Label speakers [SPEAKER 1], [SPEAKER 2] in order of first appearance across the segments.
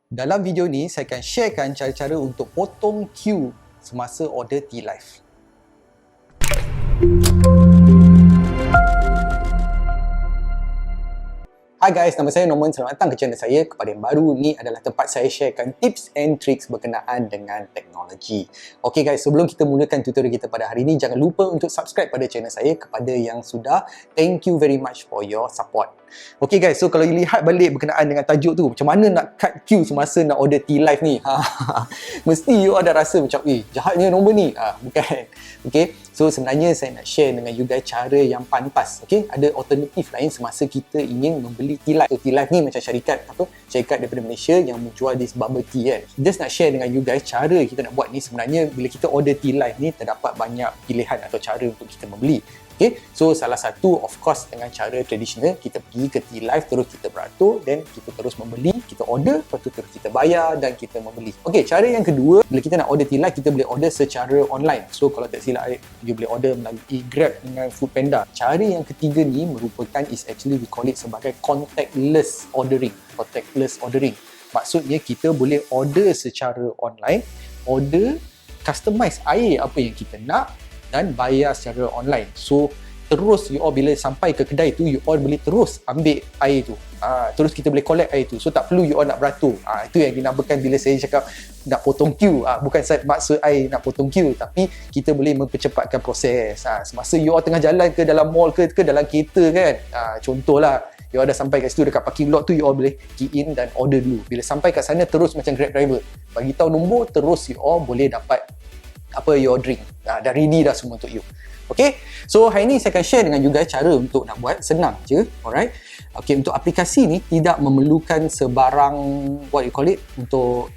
[SPEAKER 1] Dalam video ni, saya akan sharekan cara-cara untuk potong queue semasa order tealive. Hai guys, nama saya Norman. Selamat datang ke channel saya. Kepada yang baru, ni adalah tempat saya sharekan tips and tricks berkenaan dengan teknologi. Okay guys, sebelum kita mulakan tutorial kita pada hari ini, jangan lupa untuk subscribe pada channel saya. Kepada yang sudah, thank you very much for your support. Okay guys, so kalau you lihat balik berkenaan dengan tajuk tu, macam mana nak cut queue semasa nak order tealive ni? Mesti you ada rasa macam, jahatnya nombor ni. Bukan. Okay, so sebenarnya saya nak share dengan you guys cara yang pantas. Okay, ada alternatif lain semasa kita ingin membeli tealive. So tealive ni macam syarikat daripada Malaysia yang menjual this bubble tea kan. Just nak share dengan you guys cara kita nak buat ni. Sebenarnya bila kita order tealive ni, terdapat banyak pilihan atau cara untuk kita membeli. Okay, so salah satu of course dengan cara tradisional, kita pergi ke tealive, terus kita beratur, dan kita terus membeli, kita order, lepas tu terus kita bayar dan kita membeli. Okay, cara yang kedua, bila kita nak order tealive, kita boleh order secara online. So kalau tak silap, you boleh order melalui Grab dengan Foodpanda. Cara yang ketiga ni merupakan is actually we call it sebagai contactless ordering. Contactless ordering. Maksudnya kita boleh order secara online, order, customize air apa yang kita nak, dan bayar secara online. So terus you all bila sampai ke kedai tu, you all boleh terus ambil air tu. Terus kita boleh collect air tu. So tak perlu you all nak beratur. Itu yang dinamakan bila saya cakap nak potong queue. Bukan maksud air nak potong queue, tapi kita boleh mempercepatkan proses. Semasa you all tengah jalan ke dalam mall ke dalam kereta kan. Contohlah, you all dah sampai kat situ dekat parking lot tu, you all boleh key in dan order dulu. Bila sampai kat sana, terus macam Grab driver, bagi tahu nombor, terus you all boleh dapat your drink. Dah ready dah semua untuk you. Okay, so hari ni saya akan share dengan you guys cara untuk nak buat, senang je. Alright. Okay, untuk aplikasi ni tidak memerlukan sebarang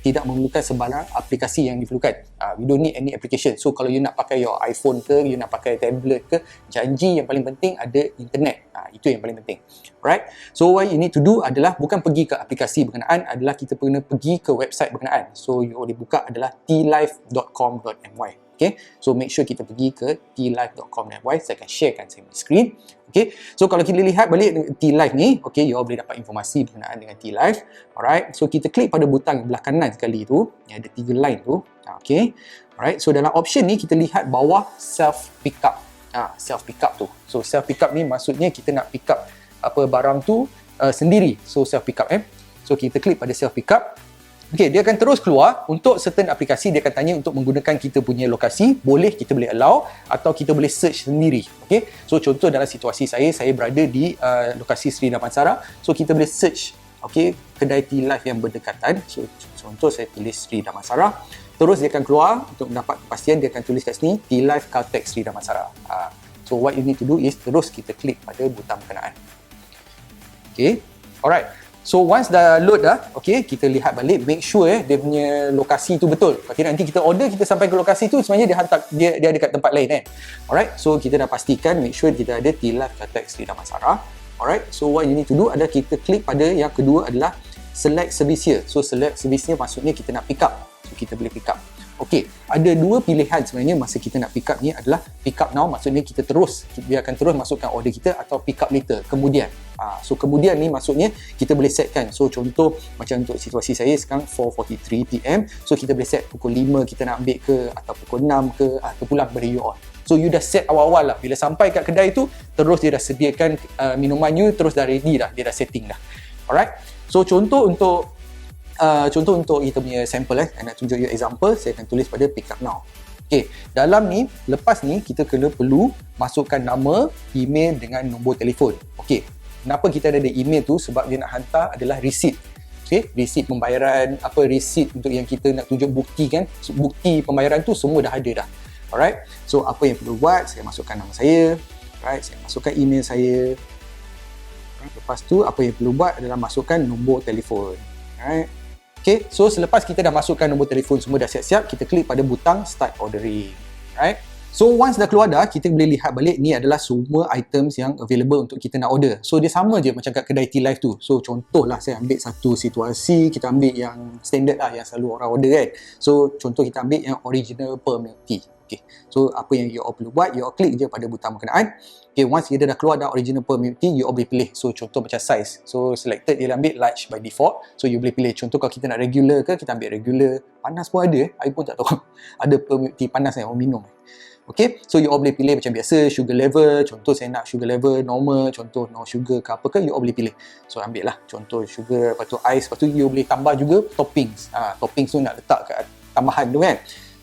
[SPEAKER 1] tidak memerlukan sebarang aplikasi yang diperlukan. We don't need any application. So kalau you nak pakai your iPhone ke, you nak pakai tablet ke, janji yang paling penting ada internet. Itu yang paling penting. Alright. So what you need to do adalah bukan pergi ke aplikasi berkenaan, adalah kita kena pergi ke website berkenaan. So you boleh buka adalah tealive.com.my. Okay, so make sure kita pergi ke tealive.com.my. Saya akan sharekan saya punya screen. Okay, so kalau kita lihat balik tealive ni, okay, you all boleh dapat informasi berkenaan dengan tealive. Alright, so kita klik pada butang belah kanan sekali tu, yang ada 3 line tu. Okay, alright, so dalam option ni kita lihat bawah self pickup. Self pickup tu. So self pickup ni maksudnya kita nak pick up apa barang tu sendiri. So self pickup So kita klik pada self pickup. Okay, dia akan terus keluar. Untuk certain aplikasi, dia akan tanya untuk menggunakan kita punya lokasi. Kita boleh allow, atau kita boleh search sendiri. Okay, so contoh dalam situasi saya berada di lokasi Sri Damansara. So kita boleh search, okay, kedai tealive yang berdekatan. So contoh saya tulis Sri Damansara. Terus dia akan keluar. Untuk mendapat kepastian, dia akan tulis kat sini tealive Caltex Sri Damansara. So what you need to do is terus kita klik pada butang berkenaan. Okay, alright. So once dah load dah, okay, kita lihat balik, make sure dia punya lokasi tu betul. Kalau nanti kita order, kita sampai ke lokasi tu, sebenarnya dia ada kat tempat lain kan. Alright, so kita dah pastikan, make sure kita ada tealive Caltex Sri Damansara. Alright, so what you need to do adalah kita klik pada yang kedua adalah select service here. So select service here maksudnya kita nak pick up. So kita boleh pick up. Okay, ada 2 pilihan sebenarnya masa kita nak pick up ni adalah pick up now, maksudnya dia akan terus masukkan order kita, atau pick up later, kemudian. So kemudian ni maksudnya kita boleh setkan. So contoh macam untuk situasi saya sekarang 4:43 PM. So kita boleh set pukul 5 kita nak ambil ke, atau pukul 6 ke, atau pulang kepada you all. So you dah set awal-awal lah. Bila sampai kat kedai tu, terus dia dah sediakan minuman you, terus dah ready dah, dia dah setting dah. Alright. So contoh untuk kita punya sampel saya nak tunjuk you example, saya akan tulis pada pick up now. Okay, dalam ni, lepas ni kita perlu masukkan nama, email dengan nombor telefon. Okay, kenapa kita ada email tu? Sebab dia nak hantar adalah receipt. Okay, receipt pembayaran, receipt untuk yang kita nak tunjuk bukti kan, bukti pembayaran tu semua dah ada dah. Alright, so apa yang perlu buat, saya masukkan nama saya, right, saya masukkan email saya. Lepas tu apa yang perlu buat adalah masukkan nombor telefon. Alright. Okay, so selepas kita dah masukkan nombor telefon semua dah siap-siap, kita klik pada butang start ordering. Right? So once dah keluar dah, kita boleh lihat balik ni adalah semua items yang available untuk kita nak order. So dia sama je macam kat kedai tealive tu. So contohlah saya ambil satu situasi, kita ambil yang standard lah yang selalu orang order kan. So contoh kita ambil yang original pearl milk tea. Okay, so apa yang you all perlu buat, you all klik je pada butang berkenaan. Okay, once dia dah keluar dah original permuting, you all boleh pilih. So contoh macam size, so selected dia ambil large by default. So you boleh pilih, contoh kalau kita nak regular ke, kita ambil regular. Panas pun ada, I pun tak tahu. Ada permuting panas yang orang minum. Okay, so you all boleh pilih macam biasa, sugar level, contoh saya nak sugar level normal, contoh no sugar ke apa ke, you all boleh pilih. So ambil lah contoh sugar, lepas tu ais, lepas tu you boleh tambah juga toppings. Toppings tu nak letak kat tambahan tu kan.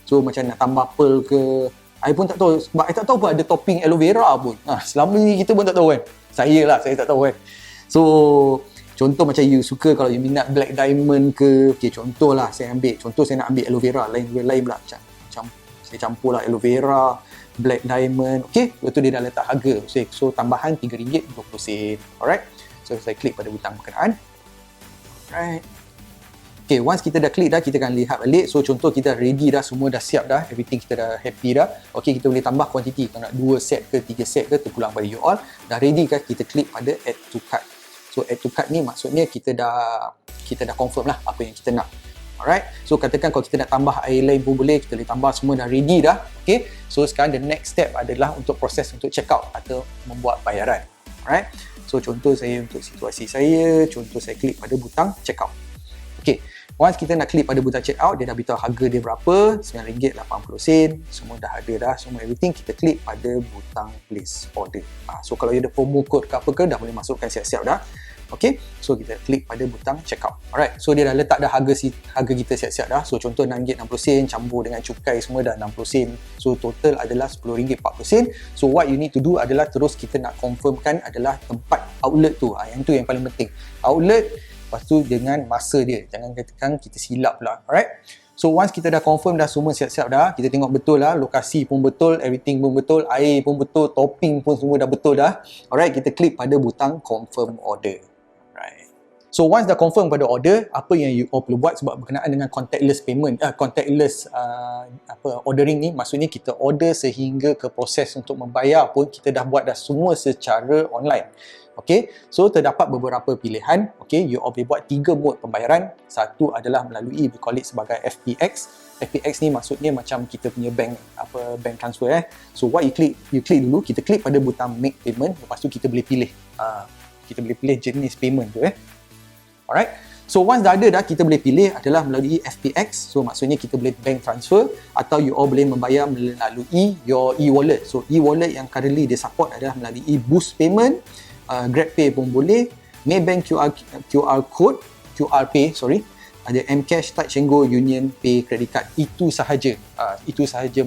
[SPEAKER 1] So macam nak tambah pearl ke, I pun tak tahu, sebab I tak tahu pun ada topping aloe vera pun. Selama ni kita pun tak tahu kan. Saya tak tahu kan. So contoh macam you suka, kalau you minat black diamond ke, okay, contoh lah saya ambil, contoh saya nak ambil aloe vera, lain pula macam saya campur lah aloe vera, black diamond, okay, lepas tu dia dah letak harga. So tambahan RM3.20. Alright, so saya klik pada butang berkenaan. Alright, okay, once kita dah klik dah, kita akan lihat balik. So contoh kita dah ready dah, semua dah siap dah, everything kita dah happy dah. Okay, kita boleh tambah kuantiti, kalau nak 2 set ke 3 set ke, terpulang pada you all. Dah ready kan, kita klik pada add to cart. So add to cart ni maksudnya kita dah confirm lah apa yang kita nak. Alright, so katakan kalau kita nak tambah air lain pun boleh, kita boleh tambah, semua dah ready dah. Okay, so sekarang the next step adalah untuk proses untuk check out atau membuat bayaran. Alright, so contoh saya untuk situasi saya, contoh saya klik pada butang check out. Okay, once kita nak klik pada butang check out, dia dah beritahu harga dia berapa, RM9.80, semua dah ada dah, semua everything. Kita klik pada butang place order. So kalau ada promo code ke apa ke, dah boleh masukkan siap-siap dah. Okay, so kita klik pada butang check out. Alright, so dia dah letak dah harga kita siap-siap dah. So contoh RM6.60 campur dengan cukai semua dah RM60. So total adalah RM10.40. So what you need to do adalah terus kita nak confirmkan adalah tempat outlet tu. Yang tu yang paling penting. Outlet, lepas tu dengan masa dia. Jangan katakan kita silap pula. Alright, so once kita dah confirm dah semua siap-siap dah, kita tengok betul lah, lokasi pun betul, everything pun betul, air pun betul, topping pun semua dah betul dah. Alright, kita klik pada butang confirm order. So once dah confirm pada order, apa yang you all perlu buat, sebab berkenaan dengan contactless payment, ordering ni, maksudnya kita order sehingga ke proses untuk membayar pun kita dah buat dah semua secara online. Okay, so terdapat beberapa pilihan. Okay, you all boleh buat 3 mode pembayaran. Satu adalah melalui, we call it sebagai FPX. FPX ni maksudnya macam kita punya bank transfer. So what you klik dulu, kita klik pada butang make payment, lepas tu kita boleh pilih jenis payment tu. Alright, so once dah ada dah, kita boleh pilih adalah melalui FPX. So maksudnya kita boleh bank transfer, atau you all boleh membayar melalui your e-wallet. So e-wallet yang currently dia support adalah melalui Boost Payment, GrabPay pun boleh, Maybank QR Pay, ada Mcash, Touch and Go, Union Pay, Credit Card. Itu sahaja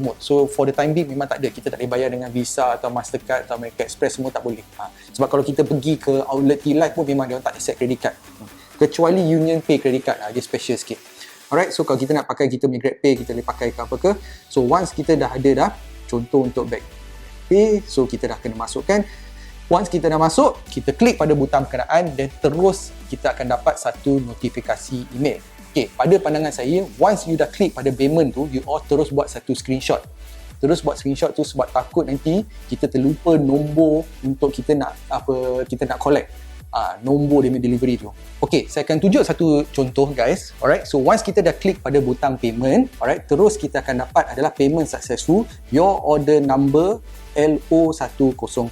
[SPEAKER 1] mode. So for the time being memang tak ada, kita tak boleh bayar dengan Visa atau Mastercard atau American Express, semua tak boleh. Sebab kalau kita pergi ke outlet tealive pun memang dia orang tak accept credit card. Kecuali Union Pay Credit Card, dia special sikit. Alright, so kalau kita nak pakai kita punya GrabPay, kita boleh pakai ke apa ke. So once kita dah ada dah, contoh untuk BackPay, so kita dah kena masukkan. Once kita dah masuk, kita klik pada butang berkenaan dan terus kita akan dapat satu notifikasi email. Okay, pada pandangan saya, once you dah klik pada payment tu, you all terus buat satu screenshot. Terus buat screenshot tu sebab takut nanti kita terlupa nombor untuk kita nak collect. Nombor dia delivery tu. Okay, saya akan tunjuk satu contoh guys. Alright, so once kita dah klik pada butang payment, alright, terus kita akan dapat adalah payment successful, your order number LO1006.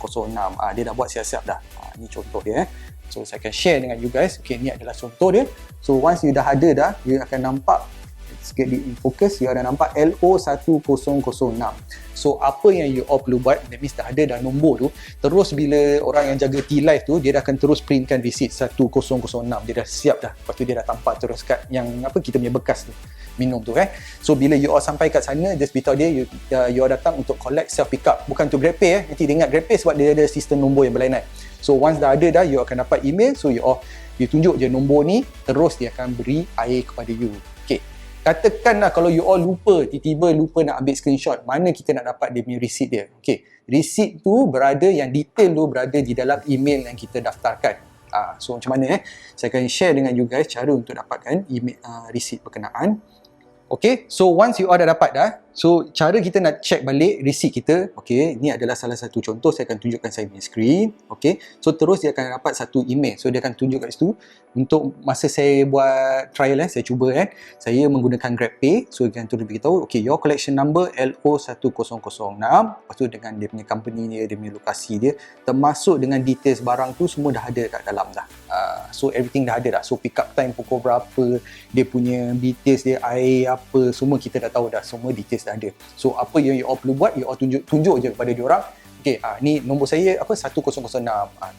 [SPEAKER 1] Dia dah buat siap-siap dah. Ni contoh dia. So saya akan share dengan you guys. Okay, ni adalah contoh dia. So once you dah ada dah, you akan nampak, let's get it in focus, you akan nampak LO1006. So apa yang you all perlu buat, that means dah ada dah nombor tu, terus bila orang yang jaga tealive tu, dia dah akan terus printkan receipt 1006. Dia dah siap dah. Lepas tu dia dah tampak terus kat yang kita punya bekas tu, minum tu. So bila you all sampai kat sana, just beritahu dia you all datang untuk collect self pick up, bukan untuk GrabPay. Nanti dia ingat GrabPay sebab dia ada sistem nombor yang berlainan. So once dah ada dah, you akan dapat email. So you tunjuk je nombor ni, terus dia akan beri air kepada you. Okay, katakanlah kalau you all tiba-tiba lupa nak ambil screenshot, mana kita nak dapat dia punya receipt dia. Okay, receipt tu yang detail tu berada di dalam email yang kita daftarkan. So macam mana Saya akan share dengan you guys cara untuk dapatkan email receipt berkenaan. Okay, so once you all dah dapat dah, so cara kita nak check balik receipt kita, okay, ni adalah salah satu contoh saya akan tunjukkan saya punya screen, okay, so terus dia akan dapat satu email, so dia akan tunjuk kat situ. Untuk masa saya buat trial saya cuba saya menggunakan GrabPay, so dia akan terus beritahu, okay, your collection number LO1006, lepas tu dengan dia punya company dia punya lokasi dia, termasuk dengan details barang tu semua dah ada kat dalam dah. So everything dah ada dah, so pick up time pukul berapa, dia punya details dia, air apa, semua kita dah tahu dah, semua details dah ada. So apa yang you all perlu buat, you all tunjuk je kepada diorang, okay, ni nombor saya 1006,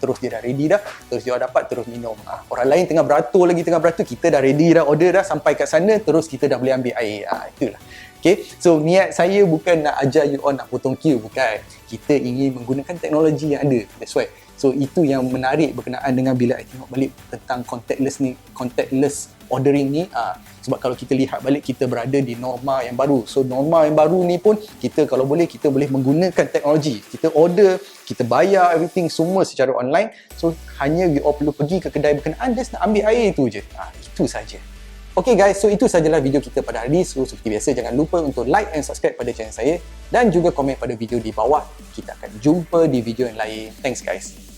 [SPEAKER 1] terus dia dah ready dah, terus dia dapat terus minum. Orang lain tengah beratur lagi, kita dah ready dah, order dah, sampai kat sana terus kita dah boleh ambil air. Itulah. Okay, so niat saya bukan nak ajar you all nak potong queue, bukan. Kita ingin menggunakan teknologi yang ada, that's why. So itu yang menarik berkenaan dengan bila I tengok balik tentang contactless ordering ni. Sebab kalau kita lihat balik, kita berada di norma yang baru. So norma yang baru ni pun kita kalau boleh, kita boleh menggunakan teknologi. Kita order, kita bayar everything semua secara online. So hanya we all perlu pergi ke kedai berkenaan, just nak ambil air tu je. Itu saja. Okay guys, so itu sajalah video kita pada hari ini. So seperti biasa, jangan lupa untuk like and subscribe pada channel saya dan juga komen pada video di bawah. Kita akan jumpa di video yang lain. Thanks guys.